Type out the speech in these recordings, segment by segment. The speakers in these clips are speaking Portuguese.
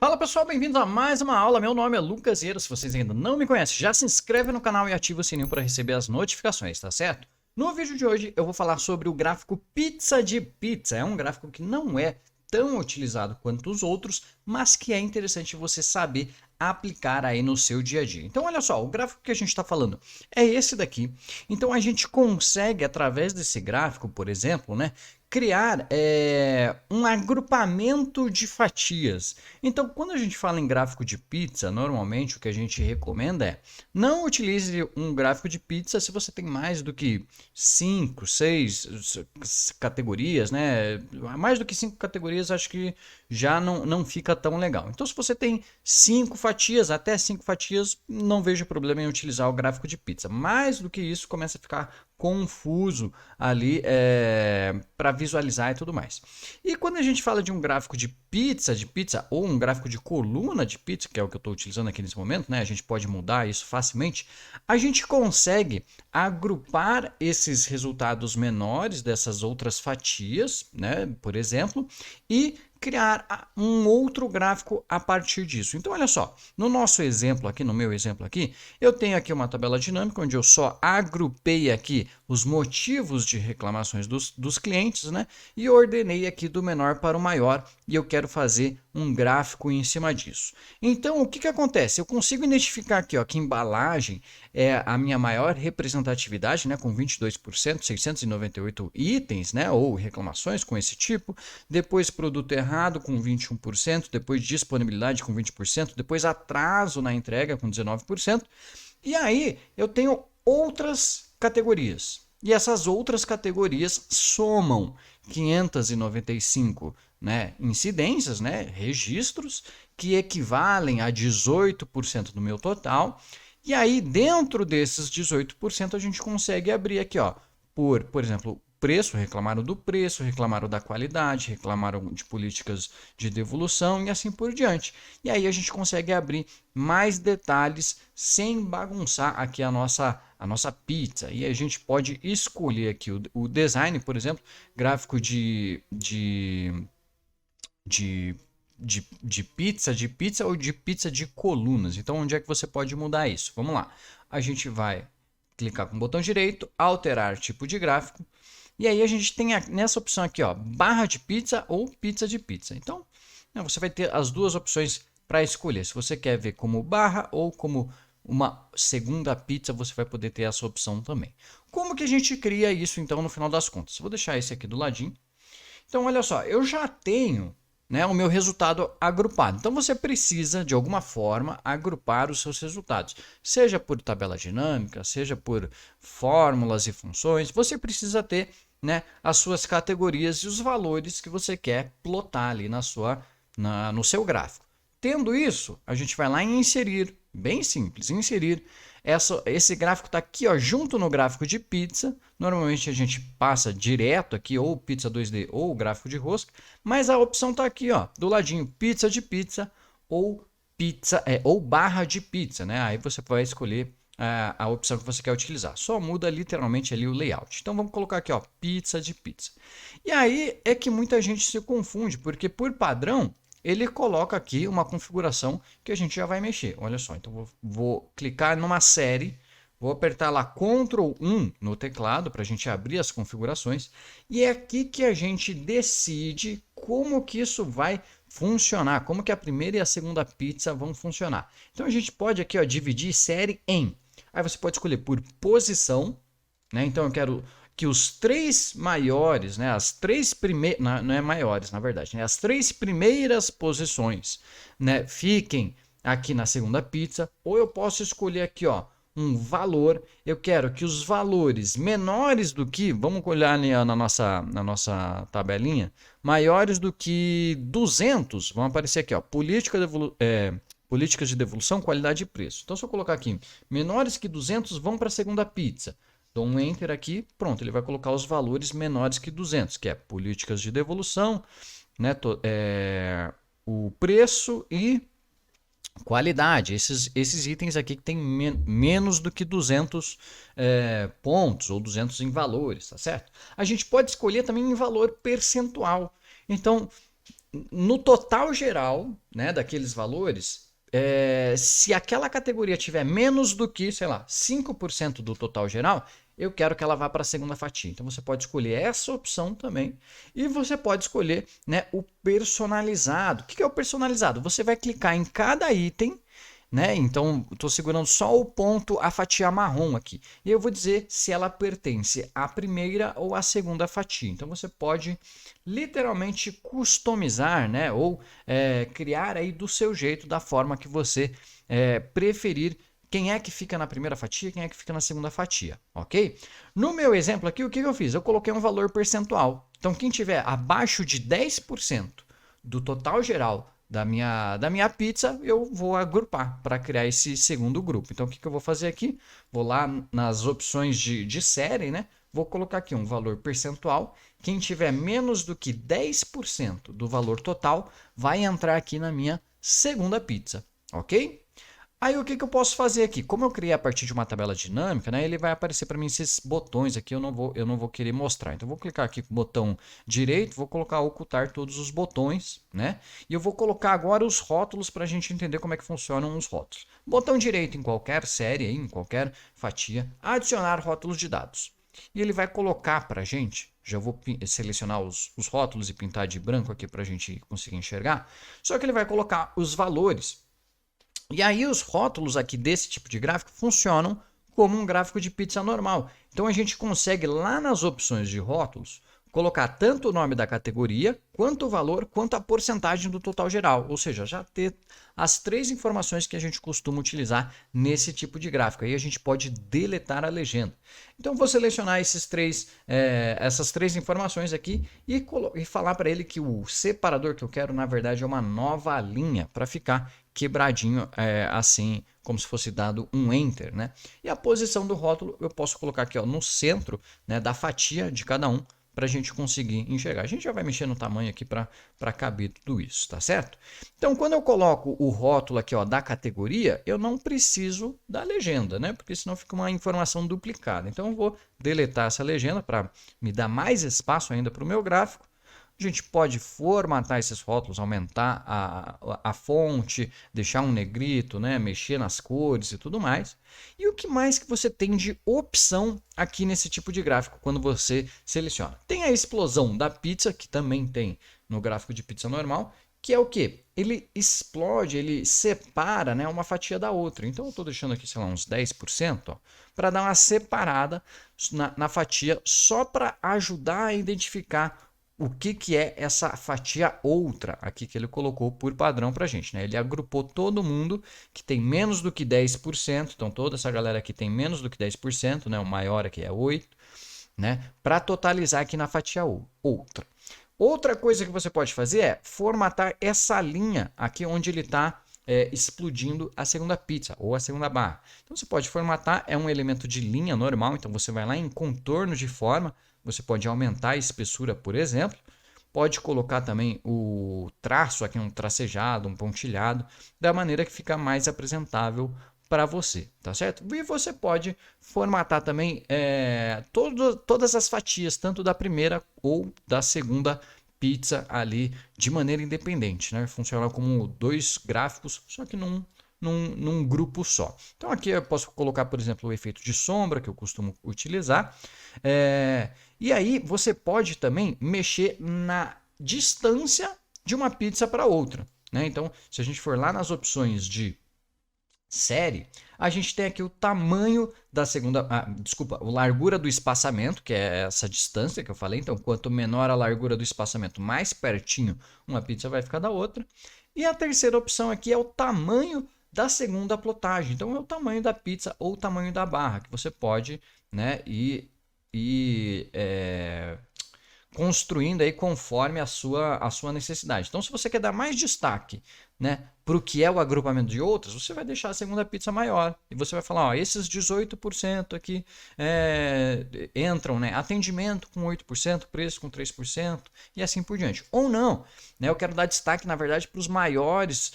Fala pessoal, bem-vindos a mais uma aula. Meu nome é Lucas Vieira. Se vocês ainda não me conhecem, já se inscreve no canal e ativa o sininho para receber as notificações, tá certo? No vídeo de hoje eu vou falar sobre o gráfico pizza de pizza. É um gráfico que não é tão utilizado quanto os outros, mas que é interessante você saber aplicar aí no seu dia a dia. Então olha só, o gráfico que a gente está falando é esse daqui. Então a gente consegue, através desse gráfico, por exemplo, né, criar um agrupamento de fatias. Então, quando a gente fala em gráfico de pizza, normalmente o que a gente recomenda é não utilize um gráfico de pizza se você tem mais do que 5, 6 categorias, né? Mais do que 5 categorias, acho que já não fica tão legal. Então, se você tem 5 fatias, até 5 fatias, não vejo problema em utilizar o gráfico de pizza. Mais do que isso, começa a ficar confuso ali para visualizar e tudo mais. E quando a gente fala de um gráfico de pizza ou um gráfico de coluna de pizza, que é o que eu estou utilizando aqui nesse momento, né? A gente pode mudar isso facilmente. A gente consegue agrupar esses resultados menores dessas outras fatias, né? Por exemplo, e criar um outro gráfico a partir disso. Então, olha só, no nosso exemplo aqui, no meu exemplo aqui, eu tenho aqui uma tabela dinâmica onde eu só agrupei aqui os motivos de reclamações dos clientes, né? E ordenei aqui do menor para o maior e eu quero fazer um gráfico em cima disso. Então, o que acontece? Eu consigo identificar aqui ó, que embalagem é a minha maior representatividade, né, com 22%, 698 itens, né, ou reclamações com esse tipo. Depois, produto errado com 21%, depois disponibilidade com 20%, depois atraso na entrega com 19%. E aí eu tenho outras categorias. E essas outras categorias somam 595, né, incidências, né, registros, que equivalem a 18% do meu total. E aí, dentro desses 18%, a gente consegue abrir aqui, ó, por exemplo, preço, reclamaram do preço, reclamaram da qualidade, reclamaram de políticas de devolução e assim por diante. E aí a gente consegue abrir mais detalhes sem bagunçar aqui a nossa pizza. E a gente pode escolher aqui o design, por exemplo, gráfico de pizza ou de pizza de colunas. Então, onde é que você pode mudar isso? Vamos lá. A gente vai clicar com o botão direito, alterar tipo de gráfico. E aí a gente tem nessa opção aqui, ó, barra de pizza ou pizza de pizza. Então, né, você vai ter as duas opções para escolher. Se você quer ver como barra ou como uma segunda pizza, você vai poder ter essa opção também. Como que a gente cria isso, então, no final das contas? Vou deixar esse aqui do ladinho. Então, olha só, eu já tenho, né, o meu resultado agrupado. Então, você precisa, de alguma forma, agrupar os seus resultados. Seja por tabela dinâmica, seja por fórmulas e funções, você precisa ter, né, as suas categorias e os valores que você quer plotar ali no seu gráfico. Tendo isso, a gente vai lá em inserir, bem simples, inserir. Esse gráfico está aqui ó, junto no gráfico de pizza. Normalmente a gente passa direto aqui ou pizza 2D ou gráfico de rosca, mas a opção está aqui ó, do ladinho pizza de pizza ou pizza ou barra de pizza, né? Aí você vai escolher a opção que você quer utilizar. Só muda literalmente ali o layout. Então vamos colocar aqui ó, pizza de pizza. E aí é que muita gente se confunde, porque por padrão ele coloca aqui uma configuração que a gente já vai mexer. Olha só, então vou clicar numa série, vou apertar lá Ctrl 1 no teclado para a gente abrir as configurações e é aqui que a gente decide como que isso vai funcionar, como que a primeira e a segunda pizza vão funcionar. Então a gente pode aqui ó, dividir série em. Aí você pode escolher por posição, né? Então eu quero que os três maiores, né, as três primeiras, não é maiores na verdade, né, as três primeiras posições, né, fiquem aqui na segunda pizza, ou eu posso escolher aqui, ó, um valor. Eu quero que os valores menores do que, vamos olhar ali na nossa tabelinha, maiores do que 200, vão aparecer aqui, ó, políticas de devolução, qualidade e preço. Então se eu colocar aqui, menores que 200 vão para a segunda pizza. Dou um Enter aqui, pronto, ele vai colocar os valores menores que 200, que é políticas de devolução, né, o preço e qualidade. Esses itens aqui que tem menos do que 200 pontos ou 200 em valores, tá certo? A gente pode escolher também em valor percentual. Então, no total geral, né, daqueles valores, se aquela categoria tiver menos do que, sei lá, 5% do total geral, eu quero que ela vá para a segunda fatia. Então você pode escolher essa opção também e você pode escolher, né, o personalizado. O que é o personalizado? Você vai clicar em cada item, né? Então, estou segurando só o ponto, a fatia marrom aqui. E eu vou dizer se ela pertence à primeira ou à segunda fatia. Então, você pode literalmente customizar, né? Ou criar aí do seu jeito, da forma que você preferir. Quem é que fica na primeira fatia, quem é que fica na segunda fatia, ok? No meu exemplo aqui, o que eu fiz? Eu coloquei um valor percentual. Então, quem tiver abaixo de 10% do total geral da minha pizza, eu vou agrupar para criar esse segundo grupo. Então, o que eu vou fazer aqui? Vou lá nas opções de série, né? Vou colocar aqui um valor percentual. Quem tiver menos do que 10% do valor total vai entrar aqui na minha segunda pizza, ok? Aí o que eu posso fazer aqui? Como eu criei a partir de uma tabela dinâmica, né, ele vai aparecer para mim esses botões aqui, eu não vou querer mostrar. Então eu vou clicar aqui com o botão direito, vou colocar ocultar todos os botões, né? E eu vou colocar agora os rótulos para a gente entender como é que funcionam os rótulos. Botão direito em qualquer série, em qualquer fatia, adicionar rótulos de dados. E ele vai colocar para a gente, já vou selecionar os rótulos e pintar de branco aqui para a gente conseguir enxergar, só que ele vai colocar os valores. E aí os rótulos aqui desse tipo de gráfico funcionam como um gráfico de pizza normal. Então a gente consegue lá nas opções de rótulos colocar tanto o nome da categoria, quanto o valor, quanto a porcentagem do total geral. Ou seja, já ter as três informações que a gente costuma utilizar nesse tipo de gráfico. Aí a gente pode deletar a legenda. Então vou selecionar essas três informações aqui e falar para ele que o separador que eu quero, na verdade, é uma nova linha para ficar quebradinho assim, como se fosse dado um enter, né? E a posição do rótulo eu posso colocar aqui, ó, no centro, né, da fatia de cada um, para a gente conseguir enxergar. A gente já vai mexer no tamanho aqui para caber tudo isso, tá certo? Então, quando eu coloco o rótulo aqui, ó, da categoria, eu não preciso da legenda, né? Porque senão fica uma informação duplicada. Então, eu vou deletar essa legenda para me dar mais espaço ainda para o meu gráfico. A gente pode formatar esses rótulos, aumentar a fonte, deixar um negrito, né? Mexer nas cores e tudo mais. E o que mais que você tem de opção aqui nesse tipo de gráfico quando você seleciona? Tem a explosão da pizza, que também tem no gráfico de pizza normal, que é o que? Ele explode, ele separa, né, uma fatia da outra. Então eu estou deixando aqui, sei lá, uns 10%, para dar uma separada na fatia, só para ajudar a identificar o que é essa fatia outra aqui que ele colocou por padrão para a gente, né? Ele agrupou todo mundo que tem menos do que 10%, então toda essa galera aqui tem menos do que 10%, né? O maior aqui é 8%, né? Para totalizar aqui na fatia outra. Outra coisa que você pode fazer é formatar essa linha aqui onde ele está explodindo a segunda pizza ou a segunda barra. Então você pode formatar, é um elemento de linha normal, então você vai lá em contorno de forma, você pode aumentar a espessura, por exemplo, pode colocar também o traço aqui, um tracejado, um pontilhado, da maneira que fica mais apresentável para você, tá certo? E você pode formatar também todas as fatias, tanto da primeira ou da segunda pizza ali de maneira independente, né? Funciona como dois gráficos, só que num grupo só. Então aqui eu posso colocar, por exemplo, o efeito de sombra que eu costumo utilizar. E aí você pode também mexer na distância de uma pizza para outra, né? Então, se a gente for lá nas opções de série, a gente tem aqui o tamanho da segunda, desculpa, a largura do espaçamento, que é essa distância que eu falei. Então, quanto menor a largura do espaçamento, mais pertinho uma pizza vai ficar da outra. E a terceira opção aqui é o tamanho da segunda plotagem. Então, é o tamanho da pizza ou o tamanho da barra, que você pode, né, ir construindo aí conforme a sua necessidade. Então, se você quer dar mais destaque, né, para o que é o agrupamento de outras, você vai deixar a segunda pizza maior. E você vai falar, ó, esses 18% aqui entram, né? Atendimento com 8%, preço com 3% e assim por diante. Ou não, né? Eu quero dar destaque, na verdade, para os maiores,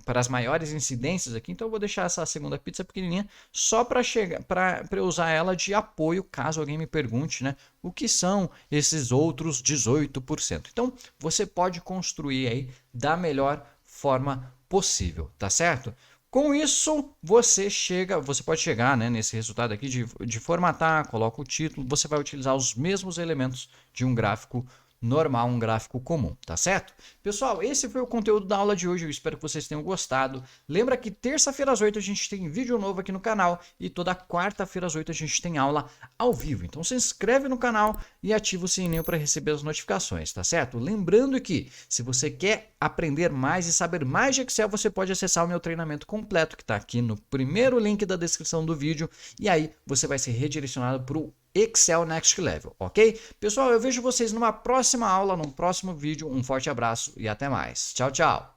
para as maiores incidências aqui. Então eu vou deixar essa segunda pizza pequenininha só para eu usar ela de apoio, caso alguém me pergunte, né? O que são esses outros 18%? Então, você pode construir aí da melhor forma possível, tá certo? Com isso, você pode chegar, né, nesse resultado aqui de formatar, coloca o título, você vai utilizar os mesmos elementos de um gráfico normal, um gráfico comum, tá certo? Pessoal, esse foi o conteúdo da aula de hoje, eu espero que vocês tenham gostado. Lembra que terça-feira às 8 a gente tem vídeo novo aqui no canal e toda quarta-feira às 8 a gente tem aula ao vivo. Então se inscreve no canal e ativa o sininho para receber as notificações, tá certo? Lembrando que se você quer aprender mais e saber mais de Excel, você pode acessar o meu treinamento completo que está aqui no primeiro link da descrição do vídeo e aí você vai ser redirecionado para o Excel Next Level, ok? Pessoal, eu vejo vocês numa próxima aula, num próximo vídeo. Um forte abraço e até mais. Tchau, tchau!